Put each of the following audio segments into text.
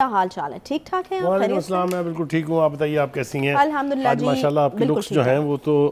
کیا حال چال ہے؟ ٹھیک ٹھاک ہیں؟ وعلیکم السلام، میں بالکل ٹھیک ہوں، آپ بتائیے آپ کیسی ہیں؟ الحمدللہ آج جی ماشاءاللہ آپ کی بالکل لکس جو ہیں وہ تو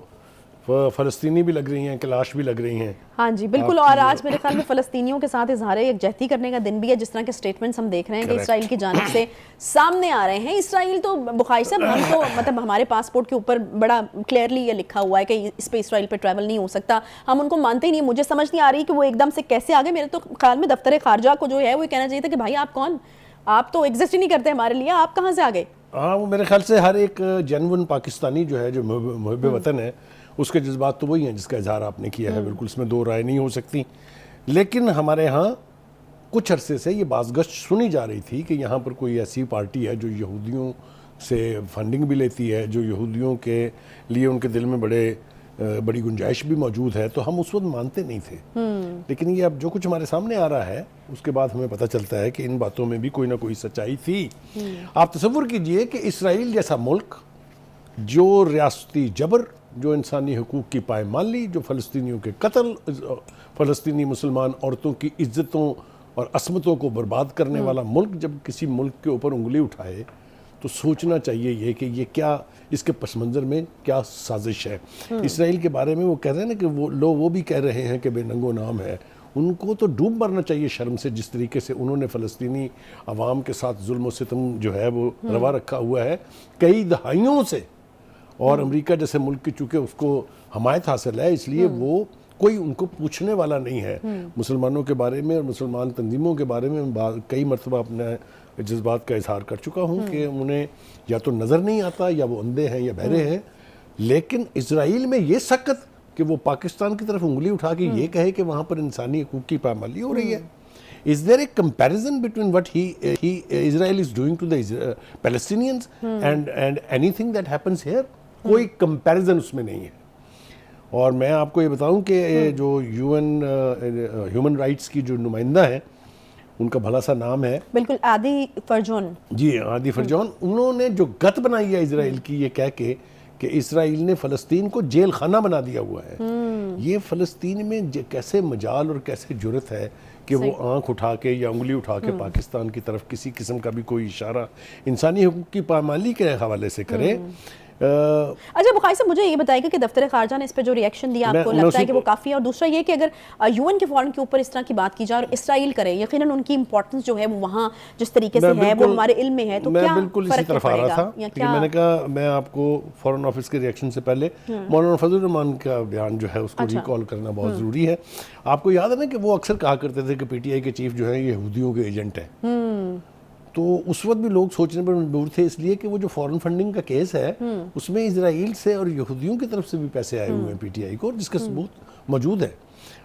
فلسطینی بھی لگ رہی ہیں، کلاش بھی لگ رہی ہیں۔ ہاں جی بالکل، اور آج میرے خیال میں فلسطینیوں کے ساتھ اظہار یکجہتی کرنے کا دن بھی ہے، جس طرح کے سٹیٹمنٹس ہم دیکھ رہے ہیں کہ اسرائیل کی جانب سے سامنے آ رہے ہیں۔ اسرائیل تو بخاری صاحب، ہم تو مطلب ہمارے پاسپورٹ کے اوپر بڑا کلیئرلی یہ لکھا ہوا ہے کہ اس پہ اسرائیل پہ ٹریول نہیں ہو سکتا، ہم ان کو مانتے ہی نہیں۔ مجھے سمجھ نہیں آ رہی کہ وہ ایک دم سے کیسے آگے۔ میرے تو خیال میں دفتر خارجہ کو جو ہے وہ کہنا چاہیے تھا کہ بھائی آپ کون، آپ تو ایگزسٹ ہی نہیں کرتے ہمارے لیے، آپ کہاں سے آگئے؟ ہاں، وہ میرے خیال سے ہر ایک جنون پاکستانی جو ہے، جو محب وطن ہے، اس کے جذبات تو وہی ہیں جس کا اظہار آپ نے کیا ہے، بالکل اس میں دو رائے نہیں ہو سکتی۔ لیکن ہمارے ہاں کچھ عرصے سے یہ بازگشت سنی جا رہی تھی کہ یہاں پر کوئی ایسی پارٹی ہے جو یہودیوں سے فنڈنگ بھی لیتی ہے، جو یہودیوں کے لیے ان کے دل میں بڑی گنجائش بھی موجود ہے، تو ہم اس وقت مانتے نہیں تھے۔ لیکن یہ اب جو کچھ ہمارے سامنے آ رہا ہے اس کے بعد ہمیں پتہ چلتا ہے کہ ان باتوں میں بھی کوئی نہ کوئی سچائی تھی۔ آپ تصور کیجئے کہ اسرائیل جیسا ملک جو ریاستی جبر، جو انسانی حقوق کی پائمالی، جو فلسطینیوں کے قتل، فلسطینی مسلمان عورتوں کی عزتوں اور عصمتوں کو برباد کرنے والا ملک جب کسی ملک کے اوپر انگلی اٹھائے تو سوچنا چاہیے یہ کہ یہ کیا، اس کے پس منظر میں کیا سازش ہے۔ اسرائیل کے بارے میں وہ کہہ رہے ہیں نا کہ وہ بھی کہہ رہے ہیں کہ بے ننگ و نام ہے، ان کو تو ڈوب مرنا چاہیے شرم سے، جس طریقے سے انہوں نے فلسطینی عوام کے ساتھ ظلم و ستم جو ہے وہ روا رکھا ہوا ہے کئی دہائیوں سے۔ اور امریکہ جیسے ملک کی چونکہ اس کو حمایت حاصل ہے، اس لیے وہ کوئی ان کو پوچھنے والا نہیں ہے۔ مسلمانوں کے بارے میں اور مسلمان تنظیموں کے بارے میں کئی مرتبہ اپنے جذبات کا اظہار کر چکا ہوں کہ انہیں یا تو نظر نہیں آتا، یا وہ اندھے ہیں یا بہرے ہیں۔ لیکن اسرائیل میں یہ سخت کہ وہ پاکستان کی طرف انگلی اٹھا کے یہ کہے کہ وہاں پر انسانی حقوق کی پامالی ہو رہی ہے۔ Is there a comparison between what Israel is doing to the Palestinians and anything that happens here? کوئی کمپیریزن اس میں نہیں ہے۔ اور میں آپ کو یہ بتاؤں کہ جو ہیومن رائٹس کی جو نمائندہ ہیں، ان کا بھلا سا نام ہے بالکل عادی فرجون، جی عادی فرجون، انہوں نے جو گت بنائی ہے اسرائیل کی یہ کہہ کے کہ اسرائیل نے فلسطین کو جیل خانہ بنا دیا ہوا ہے۔ یہ فلسطین میں کیسے مجال اور کیسے جرت ہے کہ وہ آنکھ اٹھا کے یا انگلی اٹھا کے پاکستان کی طرف کسی قسم کا بھی کوئی اشارہ انسانی حقوق کی پامالی کے حوالے سے کرے۔ اچھا بخاری صاحب مجھے یہ بتائیے کہ دفتر خارجہ نے اس پہ جو ریئیکشن دیا آپ کو لگتا ہے کہ وہ کافی ہے؟ اور دوسرا یہ کہ اگر یو این کے فورم کے اوپر اس طرح کی بات کی جائے اور اسرائیل کرے، یقیناً ان کی امپورٹنس جو ہے وہ وہاں جس طریقے سے ہے وہ ہمارے علم میں ہے، تو کیا بالکل اسی طرف آ رہا تھا کہ میں نے کہا میں آپ کو فورن آفس کے ریئیکشن سے پہلے مولانا فضل الرحمان کا بیان جو ہے اس کو ریکال کرنا بہت ضروری ہے۔ آپ کو یاد ہے نا کہ وہ اکثر کہا کرتے تھے کہ پی ٹی آئی کے چیف جو ہے یہ یہودیوں کے ایجنٹ ہیں۔ تو اس وقت بھی لوگ سوچنے پر مجبور تھے، اس لیے کہ وہ جو فورن فنڈنگ کا کیس ہے اس میں اسرائیل سے اور یہودیوں کی طرف سے بھی پیسے آئے ہوئے ہیں پی ٹی آئی کو، جس کا ثبوت موجود ہے۔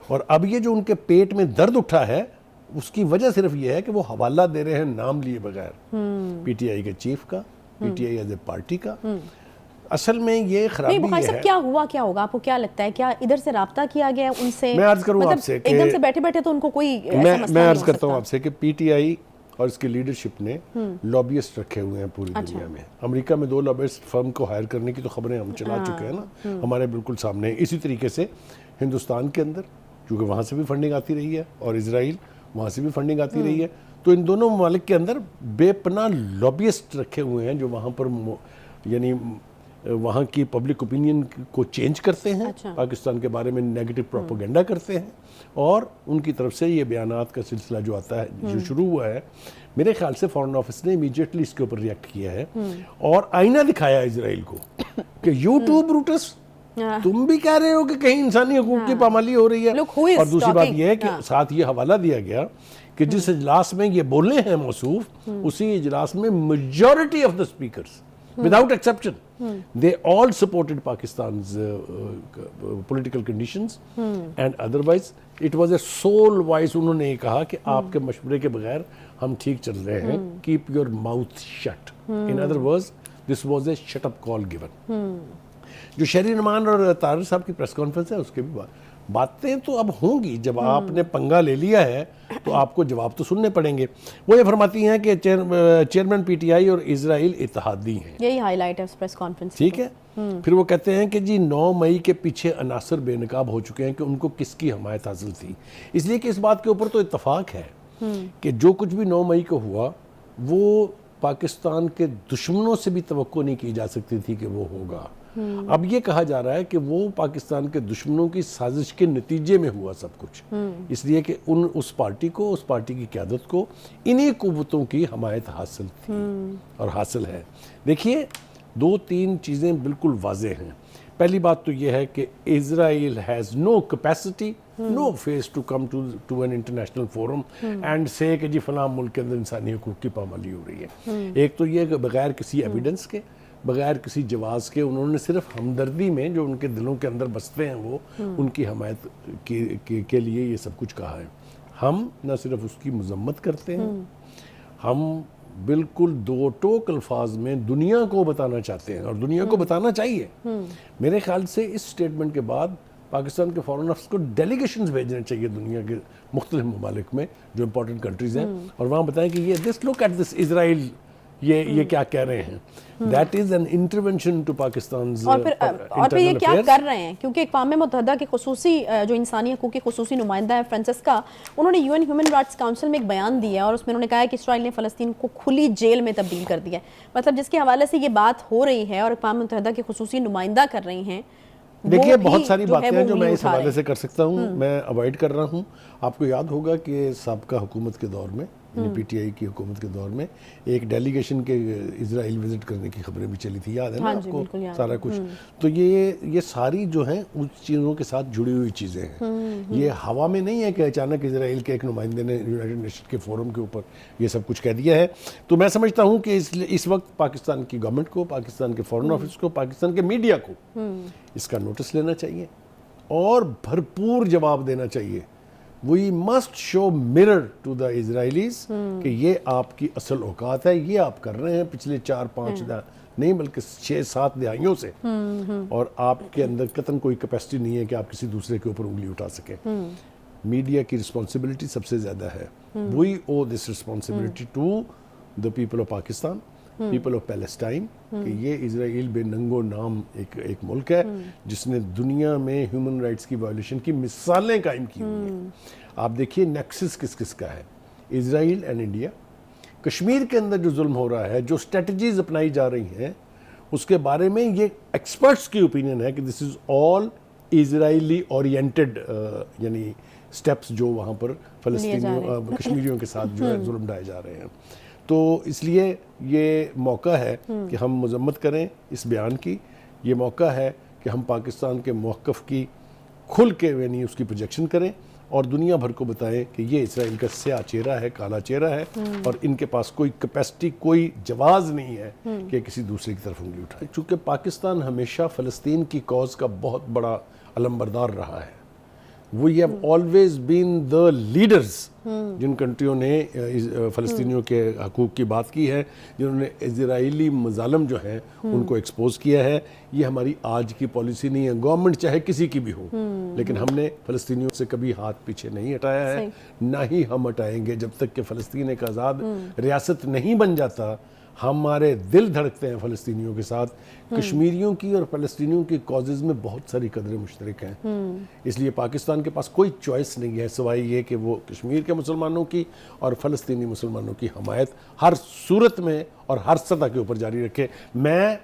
اور اب یہ جو ان کے پیٹ میں درد اٹھا ہے اس کی وجہ صرف یہ ہے کہ وہ حوالہ دے رہے ہیں نام لیے بغیر پی ٹی آئی کے چیف کا، P T I as a party کا۔ اصل میں یہ خرابی بخاری صاحب کیا ہوا، کیا ہوگا؟ آپ کو کیا لگتا ہے؟ کیا ادھر سے رابطہ کیا گیا ان سے؟ میں عرض کروں آپ سے کہ ایک دم سے بیٹھے بیٹھے تو ان کو کوئی میں عرض کرتا ہوں آپ سے کہ پی ٹی آئی اور اس کی لیڈرشپ نے لابیسٹ رکھے ہوئے ہیں پوری دنیا میں۔ امریکہ میں 2 لابیسٹ فرم کو ہائر کرنے کی تو خبریں ہم چلا چکے ہیں نا، ہمارے بالکل سامنے۔ اسی طریقے سے ہندوستان کے اندر چونکہ وہاں سے بھی فنڈنگ آتی رہی ہے اور اسرائیل وہاں سے بھی فنڈنگ آتی رہی ہے، تو ان دونوں ممالک کے اندر بے پناہ لابیسٹ رکھے ہوئے ہیں جو وہاں پر یعنی وہاں کی پبلک اوپینین کو چینج کرتے ہیں، پاکستان کے بارے میں نیگیٹو پروپیگنڈا کرتے ہیں، اور ان کی طرف سے یہ بیانات کا سلسلہ جو آتا ہے، جو شروع ہوا ہے، میرے خیال سے فورن آفس نے امیڈیٹلی اس کے اوپر ریئیکٹ کیا ہے اور آئینہ دکھایا اسرائیل کو کہ یو ٹو بروٹس، تم بھی کہہ رہے ہو کہ کہیں انسانی حقوق کی پامالی ہو رہی ہے۔ اور دوسری بات یہ ہے کہ ساتھ یہ حوالہ دیا گیا کہ جس اجلاس میں یہ بولے ہیں موصوف، اسی اجلاس میں majority of the speakers without exception they all supported Pakistan's political conditions and otherwise it was a sole voice۔ انہوں نے یہ کہا کہ آپ کے مشورے کے بغیر ہم ٹھیک چل رہے ہیں، keep your mouth shut۔ in other words this was a shut up call given۔ جو شہری نعمان اور طاہر صاحب کی پریس کانفرنس ہے اس کے بھی باتیں تو اب ہوں گی، جب آپ نے پنگا لے لیا ہے تو آپ کو جواب تو سننے پڑیں گے۔ وہ یہ فرماتی ہیں کہ چیئرمین پی ٹی آئی اور اسرائیل اتحادی ہیں، یہی ہائی لائٹ ہے اس پریس کانفرنس، ٹھیک ہے۔ پھر وہ کہتے ہیں کہ جی 9 مئی کے پیچھے عناصر بے نقاب ہو چکے ہیں کہ ان کو کس کی حمایت حاصل تھی، اس لیے کہ اس بات کے اوپر تو اتفاق ہے کہ جو کچھ بھی 9 مئی کو ہوا وہ پاکستان کے دشمنوں سے بھی توقع نہیں کی جا سکتی تھی کہ وہ ہوگا. اب یہ کہا جا رہا ہے کہ وہ پاکستان کے دشمنوں کی سازش کے نتیجے میں ہوا سب کچھ, اس لیے کہ اس پارٹی کی قیادت کو انہی قوتوں کی حمایت حاصل تھی اور حاصل ہے. دیکھیے 2-3 چیزیں بالکل واضح ہیں. پہلی بات تو یہ ہے کہ Israel has no capacity no face to come to an international forum and say کہ جی فلاں ملک کے اندر انسانی حقوق کی پامالی ہو رہی ہے. ایک تو یہ کہ بغیر کسی ایویڈنس کے, بغیر کسی جواز کے, انہوں نے صرف ہمدردی میں جو ان کے دلوں کے اندر بستے ہیں وہ ان کی حمایت کے لیے یہ سب کچھ کہا ہے. ہم نہ صرف اس کی مذمت کرتے ہیں, ہم بالکل 2 ٹوک الفاظ میں دنیا کو بتانا چاہتے ہیں اور دنیا کو بتانا چاہیے. میرے خیال سے اس سٹیٹمنٹ کے بعد پاکستان کے فورن افیئرز کو ڈیلیگیشنز بھیجنے چاہیے دنیا کے مختلف ممالک میں جو امپورٹنٹ کنٹریز ہیں, اور وہاں بتائیں کہ یہ دس لک ایٹ دس اسرائیل, یہ کیا کہہ رہے ہیں. That is an intervention to Pakistan's اور پھر یہ کیا کر رہے ہیں, کیونکہ اقوام متحدہ کے خصوصی جو انسانی حقوق کے خصوصی نمائندہ ہیں فرانسسکا, انہوں نے UN ہیومن رائٹس کاؤنسل میں ایک بیان دیا ہے اور اس میں انہوں نے کہا ہے کہ اسرائیل نے فلسطین کو کھلی جیل میں تبدیل کر دیا ہے. مطلب جس کے حوالے سے یہ بات ہو رہی ہے اور اقوام متحدہ کے خصوصی نمائندہ کر رہی ہیں. دیکھیے بہت ساری باتیں ہیں جو میں اس حوالے سے کر سکتا ہوں, میں اوائڈ کر رہا ہوں. آپ کو یاد ہوگا کہ سابقہ حکومت کے دور میں, پی ٹی آئی کی حکومت کے دور میں ایک ڈیلیگیشن کے اسرائیل وزٹ کرنے کی خبریں بھی چلی تھی, یاد ہے نا آپ کو سارا کچھ. تو یہ ساری جو ہیں اس چیزوں کے ساتھ جڑی ہوئی چیزیں ہیں. یہ ہوا میں نہیں ہے کہ اچانک اسرائیل کے ایک نمائندے نے یونائیٹڈ نیشن کے فورم کے اوپر یہ سب کچھ کہہ دیا ہے. تو میں سمجھتا ہوں کہ اس وقت پاکستان کی گورنمنٹ کو, پاکستان کے فورن آفس کو, پاکستان کے میڈیا کو اس کا نوٹس لینا چاہیے اور بھرپور جواب دینا چاہیے. We must show mirror to the Israelis کہ یہ آپ کی اصل اوقات ہے, یہ آپ کر رہے ہیں پچھلے 4-5 نہیں بلکہ 6-7 دہائیوں سے, اور آپ کے اندر قطعاً کوئی کیپیسٹی نہیں ہے کہ آپ کسی دوسرے کے اوپر انگلی اٹھا سکیں. میڈیا کی رسپانسبلٹی سب سے زیادہ ہے. We owe this responsibility to the people of Pakistan, people of Palestine, کہ یہ اسرائیل بے ننگو نام ایک ملک ہے جس نے دنیا میں ہیومن رائٹس کی وائلیشن کی مثالیں قائم کی ہوئی ہیں. آپ دیکھیے نیکسس کس کا ہے, اسرائیل اینڈ انڈیا. کشمیر کے اندر جو ظلم ہو رہا ہے, جو اسٹریٹجیز اپنائی جا رہی ہیں, اس کے بارے میں یہ ایکسپرٹس کی اوپینین ہے کہ دس از آل اسرائیلی اورینٹڈ, یعنی سٹیپس جو وہاں پر فلسطینیوں کشمیریوں کے ساتھ جو ہے ظلم ڈھائے جا رہے ہیں. تو اس لیے یہ موقع ہے کہ ہم مذمت کریں اس بیان کی, یہ موقع ہے کہ ہم پاکستان کے موقف کی کھل کے یعنی اس کی پروجیکشن کریں اور دنیا بھر کو بتائیں کہ یہ اسرائیل کا سیاہ چہرہ ہے, کالا چہرہ ہے, اور ان کے پاس کوئی کیپیسٹی, کوئی جواز نہیں ہے کہ کسی دوسرے کی طرف انگلی اٹھائے. چونکہ پاکستان ہمیشہ فلسطین کی کاز کا بہت بڑا علمبردار رہا ہے. We have always been the leaders جن کنٹریوں نے فلسطینیوں کے حقوق کی بات کی ہے, جنہوں نے اسرائیلی مظالم جو ہیں ان کو ایکسپوز کیا ہے. یہ ہماری آج کی پالیسی نہیں ہے, گورنمنٹ چاہے کسی کی بھی ہو, لیکن ہم نے فلسطینیوں سے کبھی ہاتھ پیچھے نہیں ہٹایا ہے, نہ ہی ہم ہٹائیں گے. جب تک کہ فلسطین ایک آزاد ریاست نہیں بن جاتا, ہمارے دل دھڑکتے ہیں فلسطینیوں کے ساتھ. کشمیریوں کی اور فلسطینیوں کی کازز میں بہت ساری قدریں مشترک ہیں, اس لیے پاکستان کے پاس کوئی چوائس نہیں ہے سوائے یہ کہ وہ کشمیر کے مسلمانوں کی اور فلسطینی مسلمانوں کی حمایت ہر صورت میں اور ہر سطح کے اوپر جاری رکھے. میں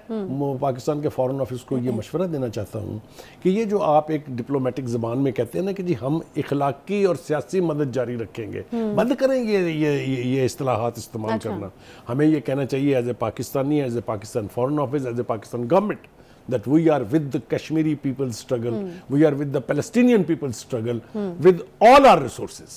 پاکستان کے فورن آفس کو یہ مشورہ دینا چاہتا ہوں کہ یہ جو آپ ایک ڈپلومیٹک زبان میں کہتے ہیں نا کہ جی ہم اخلاقی اور سیاسی مدد جاری رکھیں گے, بند کریں یہ اصطلاحات استعمال کرنا. ہمیں یہ کہنا چاہیے as a Pakistani, as a Pakistan foreign office, as a Pakistan government, that we are with the Kashmiri people's struggle, we are with the Palestinian people's struggle, with all our resources.